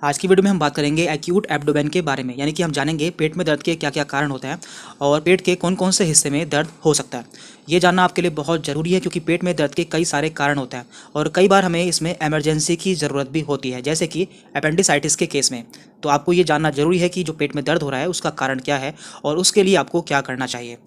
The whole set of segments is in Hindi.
आज की वीडियो में हम बात करेंगे एक्यूट एब्डोमेन के बारे में, यानी कि हम जानेंगे पेट में दर्द के क्या क्या कारण होते हैं और पेट के कौन कौन से हिस्से में दर्द हो सकता है। ये जानना आपके लिए बहुत ज़रूरी है क्योंकि पेट में दर्द के कई सारे कारण होते हैं और कई बार हमें इसमें इमरजेंसी की ज़रूरत भी होती है, जैसे कि अपेंडिसाइटिस के केस में। तो आपको ये जानना ज़रूरी है कि जो पेट में दर्द हो रहा है उसका कारण क्या है और उसके लिए आपको क्या करना चाहिए।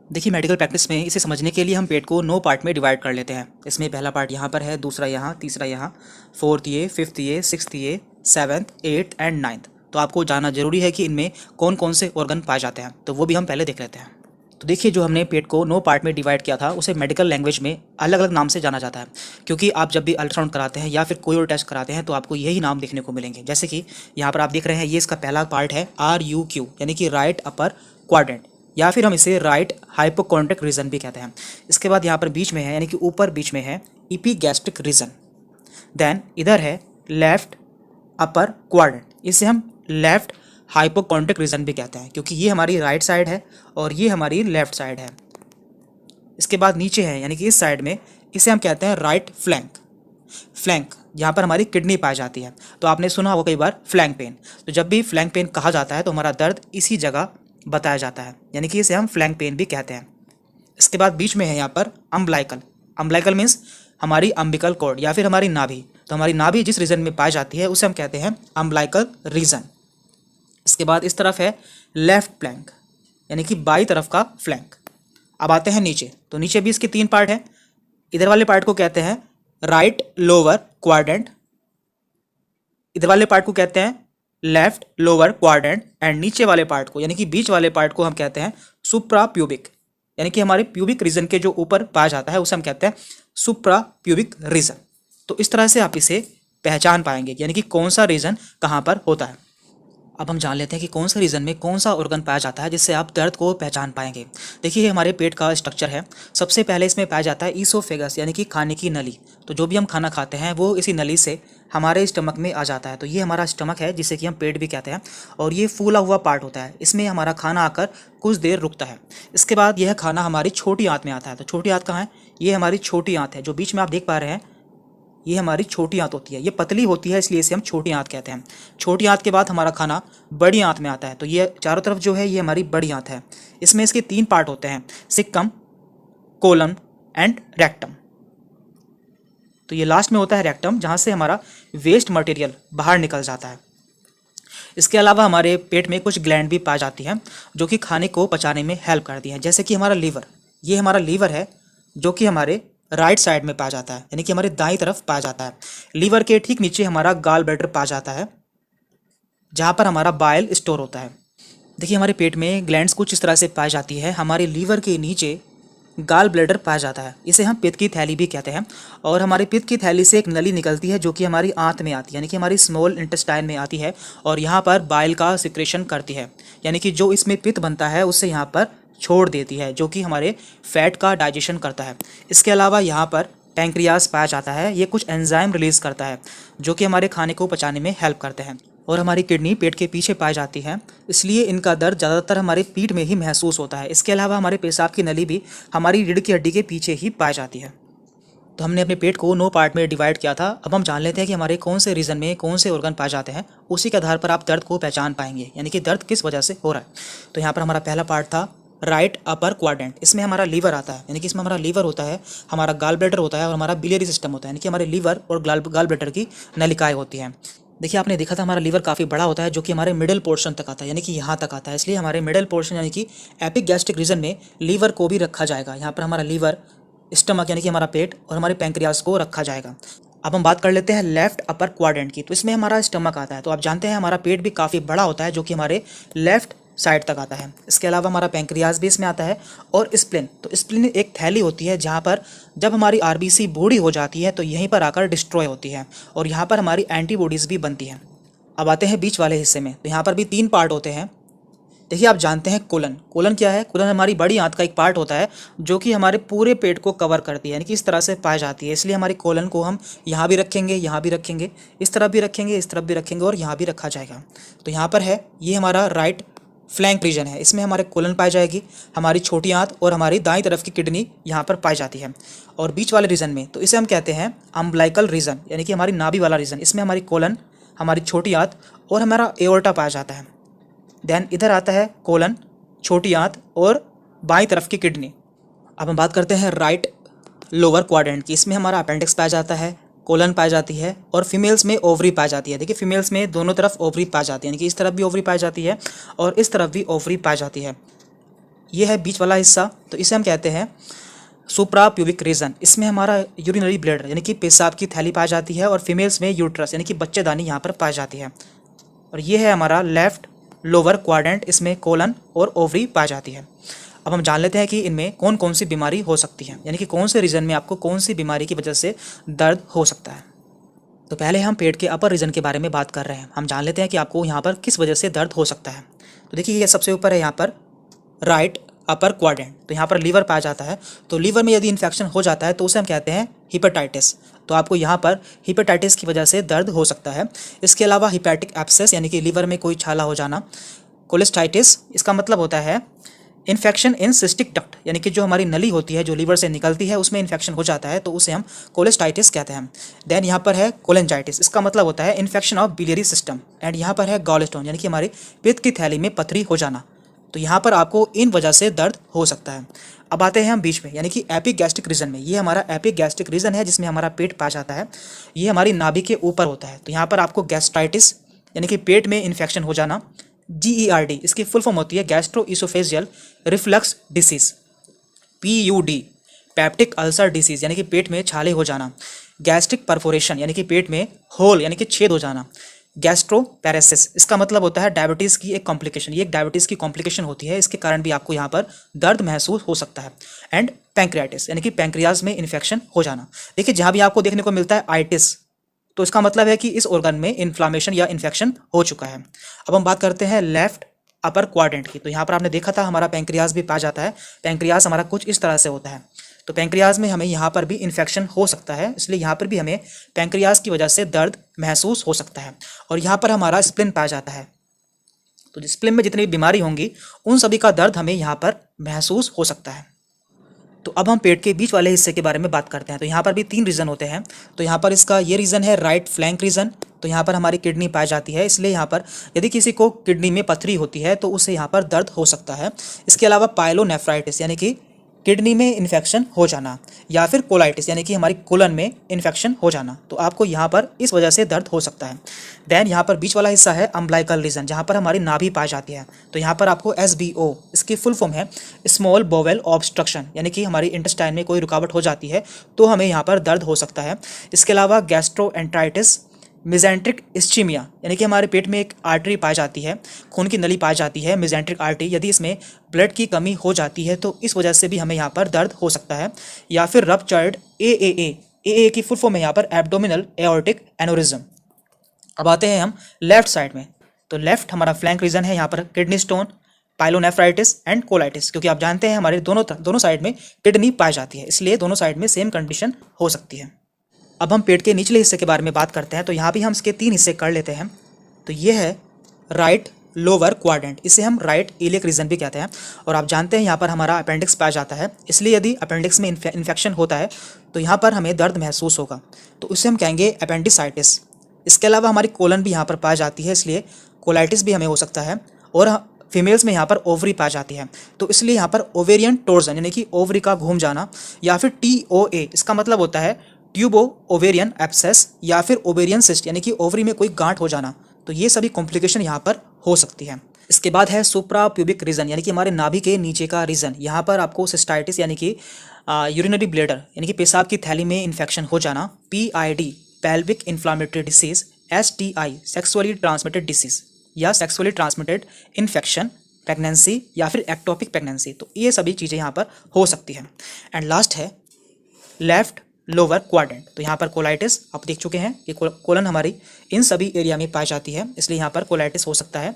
देखिए, मेडिकल प्रैक्टिस में इसे समझने के लिए हम पेट को 9 पार्ट में डिवाइड कर लेते हैं। इसमें पहला पार्ट यहाँ पर है, दूसरा यहाँ, तीसरा यहाँ, फोर्थ ये, फिफ्थ ये, सिक्स्थ ये, सेवन्थ, एट्थ एंड नाइन्थ। तो आपको जानना जरूरी है कि इनमें कौन कौन से ऑर्गन पाए जाते हैं, तो वो भी हम पहले देख लेते हैं। तो देखिए, जो हमने पेट को 9 पार्ट में डिवाइड किया था उसे मेडिकल लैंग्वेज में अलग अलग नाम से जाना जाता है, क्योंकि आप जब भी अल्ट्रासाउंड कराते हैं या फिर कोई और टेस्ट कराते हैं तो आपको यही नाम देखने को मिलेंगे। जैसे कि यहाँ पर आप देख रहे हैं, ये इसका पहला पार्ट है RUQ, यानी कि राइट अपर क्वाड्रेंट, या फिर हम इसे राइट हाइपोकॉन्ड्रिक रीजन भी कहते हैं। इसके बाद यहाँ पर बीच में है, यानी कि ऊपर बीच में है इपीगैस्ट्रिक रीजन। देन इधर है लेफ्ट अपर क्वाड्रेंट, इसे हम लेफ्ट हाइपोकॉन्ड्रिक रीजन भी कहते हैं, क्योंकि ये हमारी राइट साइड है और ये हमारी लेफ्ट साइड है। इसके बाद नीचे है, यानी कि इस साइड में, इसे हम कहते हैं राइट फ्लैंक। फ्लैंक यहाँ पर हमारी किडनी पाई जाती है। तो आपने सुना होगा कई बार फ्लैंक पेन, तो जब भी फ्लैंक पेन कहा जाता है तो हमारा दर्द इसी जगह बताया जाता है, यानी कि इसे हम फ्लैंक पेन भी कहते हैं। इसके बाद बीच में है यहाँ पर अम्बलाइकल। अम्बलाइकल मीन्स हमारी अम्बिकल कॉर्ड या फिर हमारी नाभि। तो हमारी नाभि जिस रीजन में पाई जाती है उसे हम कहते हैं अम्बलाइकल रीजन। इसके बाद इस तरफ है लेफ्ट फ्लैंक, यानी कि बाई तरफ का फ्लैंक। अब आते हैं नीचे, तो नीचे भी इसके 3 पार्ट हैं। इधर वाले पार्ट को कहते हैं राइट लोअर क्वाड्रेंट, इधर वाले पार्ट को कहते हैं लेफ्ट लोअर क्वाड्रेंट, एंड नीचे वाले पार्ट को, यानी कि बीच वाले पार्ट को हम कहते हैं सुप्रा प्यूबिक, यानी कि हमारे प्यूबिक रीजन के जो ऊपर पाया जाता है उसे हम कहते हैं सुप्रा प्यूबिक रीजन। तो इस तरह से आप इसे पहचान पाएंगे, यानी कि कौन सा रीजन कहाँ पर होता है। अब हम जान लेते हैं कि कौन सा रीजन में कौन सा ऑर्गन पाया जाता है जिससे आप दर्द को पहचान पाएंगे। देखिए, ये हमारे पेट का स्ट्रक्चर है। सबसे पहले इसमें पाया जाता है ईसोफेगस, यानी कि खाने की नली। तो जो भी हम खाना खाते हैं वो इसी नली से हमारे स्टमक में आ जाता है। तो ये हमारा स्टमक है, जिसे कि हम पेट भी कहते हैं, और ये फूला हुआ पार्ट होता है। इसमें हमारा खाना आकर कुछ देर रुकता है। इसके बाद यह खाना हमारी छोटी आंत में आता है। तो छोटी आंत कहाँ है? ये हमारी छोटी आंत है, जो बीच में आप देख पा रहे हैं, ये हमारी छोटी आंत होती है। ये पतली होती है, इसलिए इसे हम छोटी आंत कहते हैं। छोटी आंत के बाद हमारा खाना बड़ी आंत में आता है। तो ये चारों तरफ जो है ये हमारी बड़ी आंत है। इसमें इसके 3 पार्ट होते हैं, सिक्कम, कोलन एंड रेक्टम। तो ये लास्ट में होता है रेक्टम, जहाँ से हमारा वेस्ट मटेरियल बाहर निकल जाता है। इसके अलावा हमारे पेट में कुछ ग्लैंड भी पाई जाती हैं जो कि खाने को पचाने में हेल्प करती हैं, जैसे कि हमारा लीवर। ये हमारा लीवर है जो कि हमारे राइट साइड में पाया जाता है, यानी कि हमारे दाईं तरफ पाया जाता है। लीवर के ठीक नीचे हमारा गाल ब्लैडर पाया जाता है, जहाँ पर हमारा बाइल स्टोर होता है। देखिए, हमारे पेट में ग्लैंड्स कुछ इस तरह से पाई जाती है। हमारे लीवर के नीचे गाल ब्लैडर पाया जाता है, इसे हम पित्त की थैली भी कहते हैं। और हमारी पित्त की थैली से एक नली निकलती है जो कि हमारी आंत में आती है, यानी कि हमारी स्मॉल इंटेस्टाइन में आती है, और यहाँ पर बाइल का सिक्रेशन करती है, यानी कि जो इसमें पित्त बनता है उससे यहाँ पर छोड़ देती है, जो कि हमारे फैट का डाइजेशन करता है। इसके अलावा यहाँ पर पैंक्रियास पाया जाता है। ये कुछ एंजाइम रिलीज करता है जो कि हमारे खाने को पचाने में हेल्प करते हैं। और हमारी किडनी पेट के पीछे पाई जाती है, इसलिए इनका दर्द ज़्यादातर हमारे पीठ में ही महसूस होता है। इसके अलावा हमारे पेशाब की नली भी हमारी रीढ़ की हड्डी के पीछे ही पाई जाती है। तो हमने अपने पेट को 9 पार्ट में डिवाइड किया था। अब हम जान लेते हैं कि हमारे कौन से रीजन में कौन से ऑर्गन पाए जाते हैं। उसी के आधार पर आप दर्द को पहचान पाएंगे, यानी कि दर्द किस वजह से हो रहा है। तो यहाँ पर हमारा पहला पार्ट था राइट अपर क्वाड्रेंट। इसमें हमारा लीवर आता है, यानी कि इसमें हमारा लीवर होता है, हमारा गाल ब्लैडर होता है और हमारा बिलियरी सिस्टम होता है, यानी कि हमारे लीवर और गाल ब्लैडर की नलिकाएं होती हैं। देखिए, आपने देखा था हमारा लीवर काफ़ी बड़ा होता है, जो कि हमारे मिडिल पोर्शन तक आता है, यानी कि यहाँ तक आता है। इसलिए हमारे मिडिल पोर्शन, यानी कि एपिगैस्ट्रिक रीजन में लीवर को भी रखा जाएगा। यहाँ पर हमारा लीवर, स्टमक यानी कि हमारा पेट, और हमारे पैंक्रियास को रखा जाएगा। अब हम बात कर लेते हैं लेफ्ट अपर क्वाड्रेंट की। तो इसमें हमारा स्टमक आता है। तो आप जानते हैं हमारा पेट भी काफ़ी बड़ा होता है, जो कि हमारे लेफ्ट साइड तक आता है। इसके अलावा हमारा पैंक्रियास भी इसमें आता है, और स्प्लीन। तो स्प्लीन एक थैली होती है जहाँ पर जब हमारी आरबीसी बूढ़ी हो जाती है तो यहीं पर आकर डिस्ट्रॉय होती है, और यहाँ पर हमारी एंटीबॉडीज़ भी बनती हैं। अब आते हैं बीच वाले हिस्से में। तो यहाँ पर भी 3 पार्ट होते हैं। देखिए, आप जानते हैं कोलन। कोलन क्या है? कोलन हमारी बड़ी आंत का एक पार्ट होता है जो कि हमारे पूरे पेट को कवर करती है, यानी कि इस तरह से पाई जाती है। इसलिए हमारी कोलन को हम यहाँ भी रखेंगे, यहाँ भी रखेंगे, इस तरफ भी रखेंगे, इस तरफ भी रखेंगे, और यहाँ भी रखा जाएगा। तो यहाँ पर है, ये हमारा राइट फ्लैंक रीजन है। इसमें हमारे कोलन पाई जाएगी, हमारी छोटी आंत और हमारी दाईं तरफ की किडनी यहाँ पर पाई जाती है। और बीच वाले रीजन में, तो इसे हम कहते हैं अम्बलाइकल रीजन, यानी कि हमारी नाभि वाला रीजन। इसमें हमारी कोलन, हमारी छोटी आंत और हमारा एओर्टा पाया जाता है। देन इधर आता है कोलन, छोटी आंत और बाईं तरफ की किडनी। अब हम बात करते हैं राइट लोअर क्वाड्रेंट की। इसमें हमारा अपेंडिक्स पाया जाता है, कोलन पाई जाती है और फीमेल्स में ओवरी पाई जाती है। देखिए फीमेल्स में दोनों तरफ ओवरी पाई जाती है, यानी कि इस तरफ भी ओवरी पाई जाती है और इस तरफ भी ओवरी पाई जाती है। ये है बीच वाला हिस्सा, तो इसे हम कहते हैं सुप्रा प्यूबिक रीजन। इसमें हमारा यूरिनरी ब्लैडर यानी कि पेशाब की थैली पाई जाती है और फीमेल्स में यूट्रस यानी कि बच्चेदानी यहाँ पर पाई जाती है। और ये है हमारा लेफ्ट लोअर क्वाड्रेंट, इसमें कोलन और ओवरी पाई जाती है। अब हम जान लेते हैं कि इनमें कौन कौन सी बीमारी हो सकती है, यानी कि कौन से रीजन में आपको कौन सी बीमारी की वजह से दर्द हो सकता है। तो पहले हम पेट के अपर रीजन के बारे में बात कर रहे हैं। हम जान लेते हैं कि आपको यहाँ पर किस वजह से दर्द हो सकता है। तो देखिए ये सबसे ऊपर है यहाँ पर राइट अपर क्वाड्रेंट, तो यहाँ पर लीवर पाया जाता है। तो लीवर में यदि इन्फेक्शन हो जाता है तो उसे हम कहते हैं हिपेटाइटिस। तो आपको यहाँ पर हिपेटाइटिस की वजह से दर्द हो सकता है। इसके अलावा हिपैटिक एब्सेस यानी कि लीवर में कोई छाला हो जाना, कोलेस्टाइटिस इसका मतलब होता है इन्फेक्शन इन सिस्टिक डक्ट, यानी कि जो हमारी नली होती है जो लीवर से निकलती है उसमें इन्फेक्शन हो जाता है तो उसे हम कोलेस्टाइटिस कहते हैं। देन यहाँ पर है कोलेंजाइटिस, इसका मतलब होता है infection of biliary system. And यहाँ पर है गॉल स्टोन यानी कि हमारी पित्त की थैली में पथरी हो जाना। तो यहाँ पर आपको इन वजह से दर्द हो सकता है। अब आते हैं हम बीच में यानी कि एपिगैस्ट्रिक रीजन में। ये हमारा एपिगैस्ट्रिक रीजन है जिसमें हमारा पेट पाया जाता है। ये हमारी नाभि के ऊपर होता है। तो यहाँ पर आपको गैस्ट्राइटिस यानी कि पेट में इन्फेक्शन हो जाना, GERD इसकी फुल फॉर्म होती है gastro oesophageal reflux disease, PUD peptic ulcer disease यानी कि पेट में छाले हो जाना, गैस्ट्रिक परफोरेशन यानी कि पेट में होल यानी कि छेद हो जाना, गैस्ट्रोपैरेसिस इसका मतलब होता है डायबिटीज़ की एक कॉम्प्लिकेशन। ये एक डायबिटीज़ की कॉम्प्लिकेशन होती है, इसके कारण भी आपको यहाँ पर दर्द महसूस हो सकता है। एंड पैंक्रियाटिस यानी कि पैंक्रियाज में इन्फेक्शन हो जाना। देखिए जहाँ भी आपको देखने को मिलता है आइटिस, तो इसका मतलब है कि इस ऑर्गन में इन्फ्लामेशन या इन्फेक्शन हो चुका है। अब हम बात करते हैं लेफ्ट अपर क्वाड्रेंट की। तो यहाँ पर आपने देखा था हमारा पैंक्रियाज भी पाया जाता है। पैंक्रियाज हमारा कुछ इस तरह से होता है। तो पैंक्रियाज में हमें यहाँ पर भी इन्फेक्शन हो सकता है, इसलिए यहाँ पर भी हमें पैंक्रियाज की वजह से दर्द महसूस हो सकता है। और यहाँ पर हमारा स्प्लिन पाया जाता है। तो स्प्लिन में जितनी भी बीमारी होंगी उन सभी का दर्द हमें यहाँ पर महसूस हो सकता है। तो अब हम पेट के बीच वाले हिस्से के बारे में बात करते हैं। तो यहाँ पर भी 3 रीजन होते हैं। तो यहाँ पर इसका ये रीजन है राइट फ्लैंक रीजन। तो यहाँ पर हमारी किडनी पाई जाती है, इसलिए यहाँ पर यदि किसी को किडनी में पथरी होती है तो उसे यहाँ पर दर्द हो सकता है। इसके अलावा पाइलोनेफ्राइटिस यानी कि किडनी में इन्फेक्शन हो जाना, या फिर कोलाइटिस यानी कि हमारी कोलन में इन्फेक्शन हो जाना, तो आपको यहाँ पर इस वजह से दर्द हो सकता है। देन यहाँ पर बीच वाला हिस्सा है अम्बलाइकल रीजन, जहाँ पर हमारी नाभि पाई जाती है। तो यहाँ पर आपको SBO इसकी फुल फॉर्म है स्मॉल बोवेल ऑब्स्ट्रक्शन, यानी कि हमारी इंटेस्टाइन में कोई रुकावट हो जाती है तो हमें यहाँ पर दर्द हो सकता है। इसके अलावा गैस्ट्रोएंटराइटिस, मिजेंट्रिक इस्चीमिया यानी कि हमारे पेट में एक आर्टरी पाई जाती है, खून की नली पाई जाती है मिजेंट्रिक आर्टरी, यदि इसमें ब्लड की कमी हो जाती है तो इस वजह से भी हमें यहाँ पर दर्द हो सकता है। या फिर रप्चर्ड AAA की फुल फॉर्म है यहाँ पर एब्डोमिनल एओर्टिक एनोरिज्म। अब आते हैं हम लेफ्ट साइड में। तो लेफ्ट हमारा फ्लैंक रीजन है, यहाँ पर kidney stone, pyelonephritis and colitis, क्योंकि आप जानते हैं हमारे दोनों साइड में किडनी पाई जाती है, इसलिए दोनों साइड में सेम कंडीशन हो सकती है। अब हम पेट के निचले हिस्से के बारे में बात करते हैं। तो यहाँ भी हम इसके 3 हिस्से कर लेते हैं। तो ये है राइट लोअर क्वाड्रेंट, इसे हम राइट इलियक रीजन भी कहते हैं। और आप जानते हैं यहाँ पर हमारा अपेंडिक्स पाया जाता है, इसलिए यदि अपेंडिक्स में इन्फेक्शन होता है तो यहाँ पर हमें दर्द महसूस होगा, तो उसे हम कहेंगे अपेंडिसाइटिस। इसके अलावा हमारी कोलन भी यहाँ पर पाई जाती है, इसलिए कोलाइटिस भी हमें हो सकता है। और फीमेल्स में यहाँ पर ओवरी पाई जाती है, तो इसलिए यहाँ पर ओवेरियन टोर्जन यानी कि ओवरी का घूम जाना, या फिर TOA इसका मतलब होता है ट्यूबो ओवेरियन एब्सेस, या फिर ओवेरियन सिस्ट यानी कि ओवरी में कोई गांठ हो जाना। तो ये सभी कॉम्प्लिकेशन यहाँ पर हो सकती है। इसके बाद है सुप्रा प्यूबिक रीजन यानी कि हमारे नाभि के नीचे का रीजन। यहाँ पर आपको सिस्टाइटिस यानी कि यूरिनरी ब्लैडर यानी कि पेशाब की थैली में इन्फेक्शन हो जाना, PID pelvic inflammatory disease, STI sexually transmitted disease या सेक्सुअली ट्रांसमिटेड इन्फेक्शन, प्रेगनेंसी या फिर एक्टोपिक प्रेगनेंसी, तो ये सभी चीज़ें यहाँ पर हो सकती हैं। एंड लास्ट है लेफ्ट लोअर क्वाड्रेंट। तो यहाँ पर कोलाइटिस आप देख चुके हैं कि कोलन हमारी इन सभी एरिया में पाई जाती है, इसलिए यहाँ पर कोलाइटिस हो सकता है।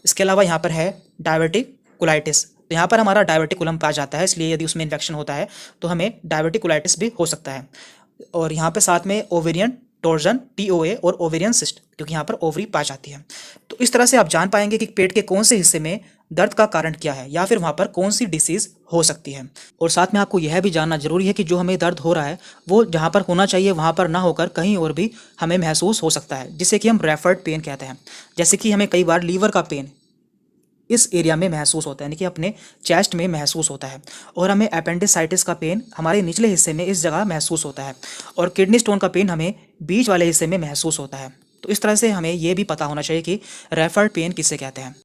इसके अलावा यहाँ पर है डायबिटिकुलाइटिस, तो यहाँ पर हमारा डायबिटिकुलम पाया जाता है, इसलिए यदि उसमें इन्फेक्शन होता है तो हमें डायबिटिकुलाइटिस भी हो सकता है। और यहाँ पर साथ में ओवेरियन टोर्जन TOA और ओवेरियन सिस्ट, क्योंकि यहाँ पर ओवरी पाई जाती है। तो इस तरह से आप जान पाएंगे कि पेट के कौन से हिस्से में दर्द का कारण क्या है या फिर वहाँ पर कौन सी डिसीज़ हो सकती है। और साथ में आपको यह भी जानना ज़रूरी है कि जो हमें दर्द हो रहा है वो जहाँ पर होना चाहिए वहाँ पर ना होकर कहीं और भी हमें महसूस हो सकता है, जिसे कि हम रेफर्ड पेन कहते हैं। जैसे कि हमें कई बार लीवर का पेन इस एरिया में महसूस होता है, यानी कि अपने चेस्ट में महसूस होता है, और हमें अपेंडिसाइटिस का पेन हमारे निचले हिस्से में इस जगह महसूस होता है, और किडनी स्टोन का पेन हमें बीच वाले हिस्से में महसूस होता है। तो इस तरह से हमें ये भी पता होना चाहिए कि रेफर्ड पेन किसे कहते हैं।